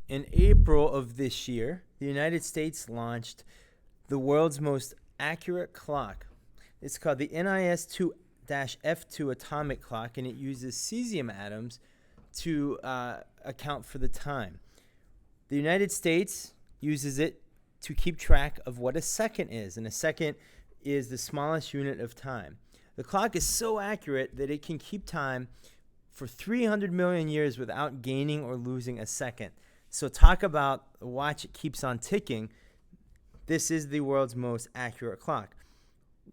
In April of this year, the United States launched the world's most accurate clock. It's called the NIS-2-F2 atomic clock, and it uses cesium atoms to account for the time. The United States uses it to keep track of what a second is, and a second is the smallest unit of time. The clock is so accurate that it can keep time for 300 million years without gaining or losing a second. So talk about a watch that keeps on ticking. This is the world's most accurate clock.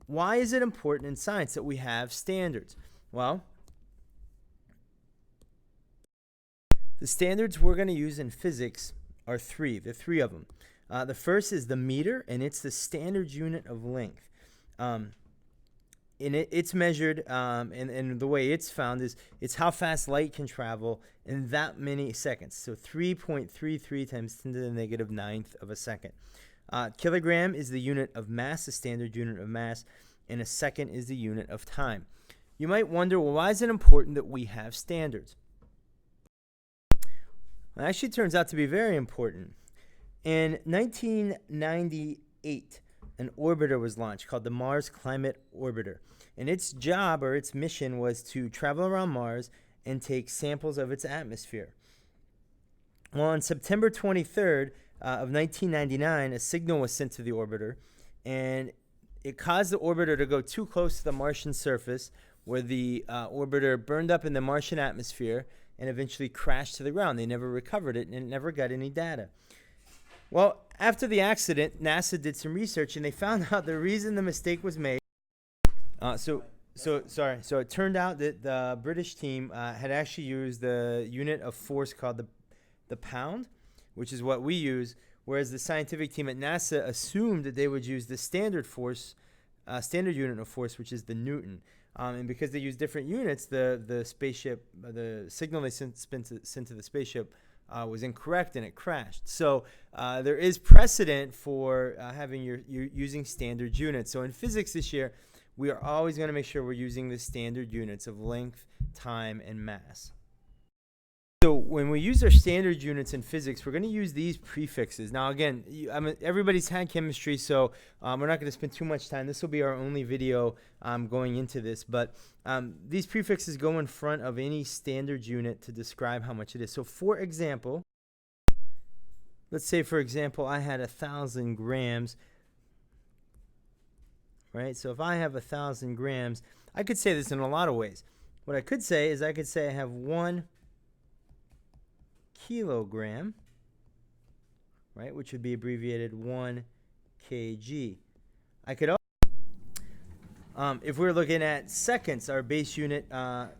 Why is it important in science that we have standards? Well, the standards we're going to use in physics are three. There are three of them. The first is the meter, and it's the standard unit of length. It's measured, and the way it's found is it's how fast light can travel in that many seconds. So 3.33 times 10 to the negative ninth of a second. Kilogram is the unit of mass, the standard unit of mass, and a second is the unit of time. You might wonder, well, why is it important that we have standards? Well, it actually turns out to be very important. In 1998, an orbiter was launched called the Mars Climate Orbiter. And its job, or its mission, was to travel around Mars and take samples of its atmosphere. Well, on September 23rd of 1999, a signal was sent to the orbiter, and it caused the orbiter to go too close to the Martian surface, where the orbiter burned up in the Martian atmosphere and eventually crashed to the ground. They never recovered it, and it never got any data. Well, after the accident, NASA did some research, and they found out the reason the mistake was made. So it turned out that the British team had actually used the unit of force called the pound, which is what we use, whereas the scientific team at NASA assumed that they would use the standard unit of force, which is the Newton. And because they use different units, the spaceship, the signal they sent to the spaceship was incorrect, and it crashed. So there is precedent for having you're using standard units. So in physics this year, we are always going to make sure we're using the standard units of length, time, and mass. So when we use our standard units in physics, we're going to use these prefixes. Now, again, everybody's had chemistry, so we're not going to spend too much time. This will be our only video going into this. But these prefixes go in front of any standard unit to describe how much it is. So, for example, let's say, for example, I had 1,000 grams. Right? So if I have 1,000 grams, I could say this in a lot of ways. What I could say is I have 1 kilogram, right, which would be abbreviated 1 kg. I could also, if we're looking at seconds, our base unit of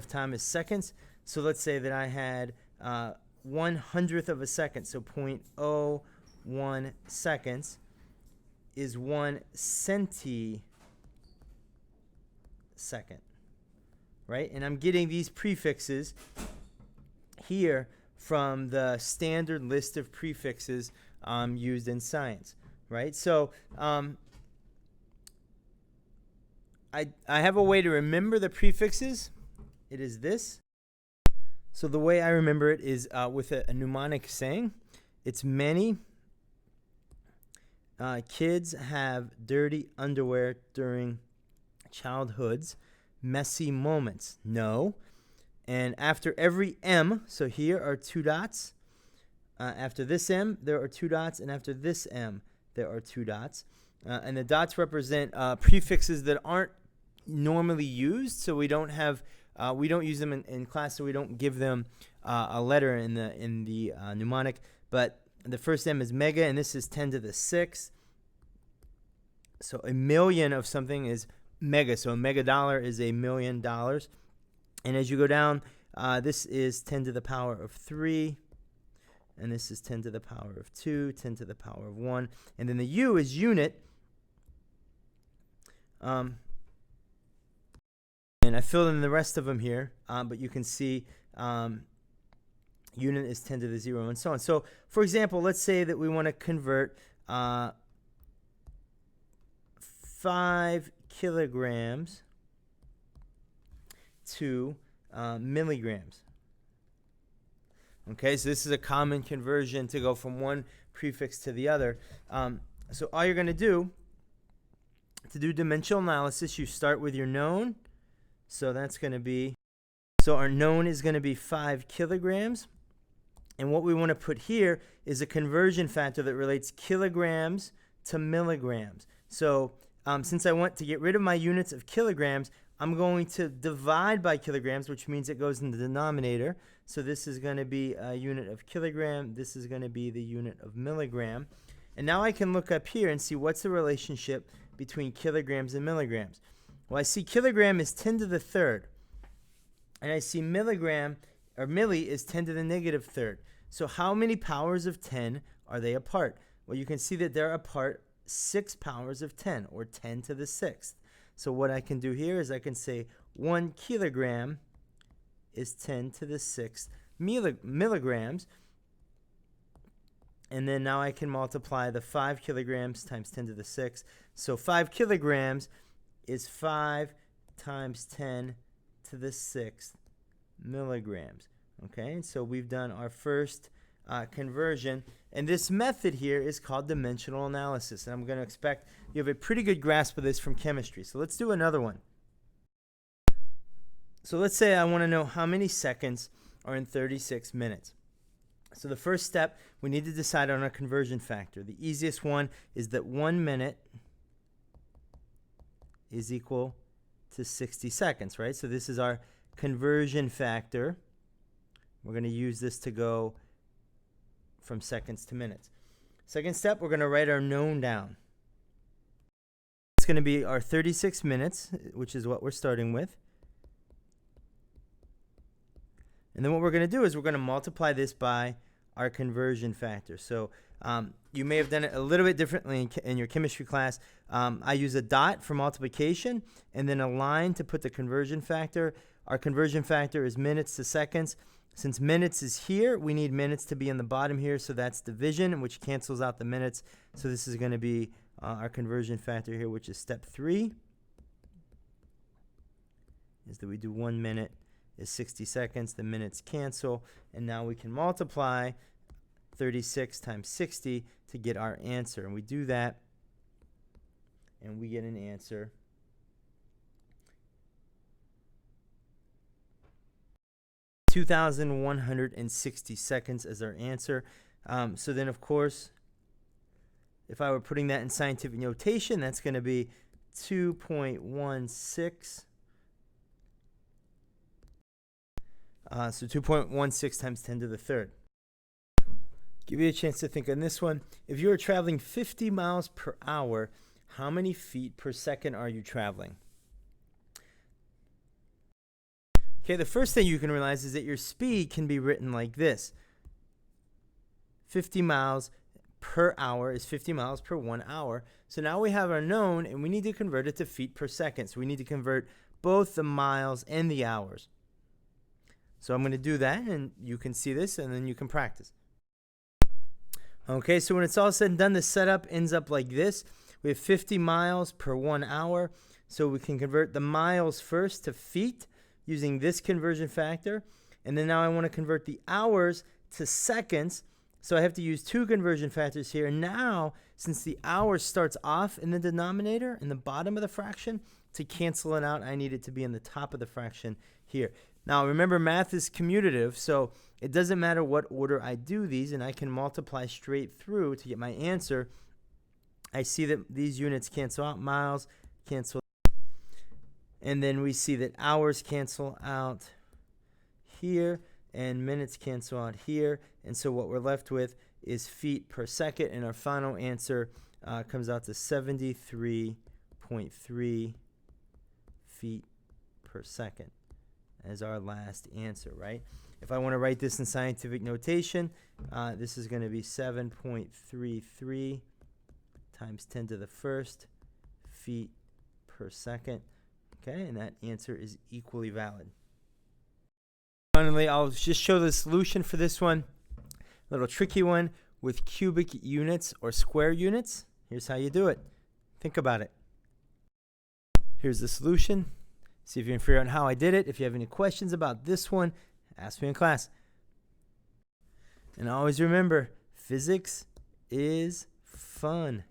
time is seconds. So let's say that I had 1/100th of a second, so 0.01 seconds is 1 centisecond, right? And I'm getting these prefixes here from the standard list of prefixes used in science, right? So I have a way to remember the prefixes. It is this. So the way I remember it is with a mnemonic saying. It's many. Kids have dirty underwear during childhood's messy moments. No. And after every M, so here are 2 dots. After this M, there are 2 dots. And after this M, there are 2 dots. And the dots represent prefixes that aren't normally used. So we don't use them in class, so we don't give them a letter in the mnemonic. But the first M is mega, and this is 10 to the 6. So a million of something is mega. So a mega dollar is $1 million. And as you go down, this is 10 to the power of 3. And this is 10 to the power of 2, 10 to the power of 1. And then the U is unit. And I filled in the rest of them here. But you can see unit is 10 to the 0 and so on. So, for example, let's say that we want to convert 5 kilograms to milligrams. Okay, so this is a common conversion to go from one prefix to the other. So all you're going to do dimensional analysis, you start with your known. So that's going to be, so our known is going to be 5 kilograms. And what we want to put here is a conversion factor that relates kilograms to milligrams. So since I want to get rid of my units of kilograms, I'm going to divide by kilograms, which means it goes in the denominator. So this is going to be a unit of kilogram. This is going to be the unit of milligram. And now I can look up here and see what's the relationship between kilograms and milligrams. Well, I see kilogram is 10 to the third. And I see milligram, or milli, is 10 to the negative third. So how many powers of 10 are they apart? Well, you can see that they're apart 6 powers of 10, or 10 to the sixth. So what I can do here is I can say 1 kilogram is 10 to the sixth milligrams. And then now I can multiply the 5 kilograms times 10 to the sixth. So 5 kilograms is 5 times 10 to the sixth milligrams. Okay, and so we've done our first conversion. And this method here is called dimensional analysis. And I'm going to expect you have a pretty good grasp of this from chemistry. So let's do another one. So let's say I want to know how many seconds are in 36 minutes. So the first step, we need to decide on a conversion factor. The easiest one is that 1 minute is equal to 60 seconds, right? So this is our conversion factor. We're going to use this to go from seconds to minutes. Second step, we're going to write our known down. It's going to be our 36 minutes, which is what we're starting with. And then what we're going to do is we're going to multiply this by our conversion factor. So you may have done it a little bit differently in your chemistry class. I use a dot for multiplication and then a line to put the conversion factor. Our conversion factor is minutes to seconds. Since minutes is here, we need minutes to be in the bottom here, so that's division, which cancels out the minutes. So this is going to be our conversion factor here, which is step 3, is that we do 1 minute is 60 seconds, the minutes cancel, and now we can multiply 36 times 60 to get our answer. And we do that, and we get an answer. (2,160 seconds as our answer. So then, of course, if I were putting that in scientific notation, that's going to be 2.16. So 2.16 times 10 to the third. Give you a chance to think on this one. If you are traveling 50 miles per hour, how many feet per second are you traveling? Okay, the first thing you can realize is that your speed can be written like this. 50 miles per hour is 50 miles per 1 hour. So now we have our known, and we need to convert it to feet per second. So we need to convert both the miles and the hours. So I'm going to do that, and you can see this, and then you can practice. Okay, so when it's all said and done, the setup ends up like this. We have 50 miles per 1 hour. So we can convert the miles first to feet using this conversion factor. And then now I want to convert the hours to seconds. So I have to use 2 conversion factors here. And now, since the hour starts off in the denominator, in the bottom of the fraction, to cancel it out, I need it to be in the top of the fraction here. Now, remember, math is commutative, so it doesn't matter what order I do these, and I can multiply straight through to get my answer. I see that these units cancel out, miles cancel, and then we see that hours cancel out here, and minutes cancel out here, and so what we're left with is feet per second, and our final answer comes out to 73.3 feet per second as our last answer, right? If I want to write this in scientific notation, this is going to be 7.33 times 10 to the first feet per second. Okay, and that answer is equally valid. Finally, I'll just show the solution for this one. A little tricky one with cubic units or square units. Here's how you do it. Think about it. Here's the solution. See if you can figure out how I did it. If you have any questions about this one, ask me in class. And always remember, physics is fun.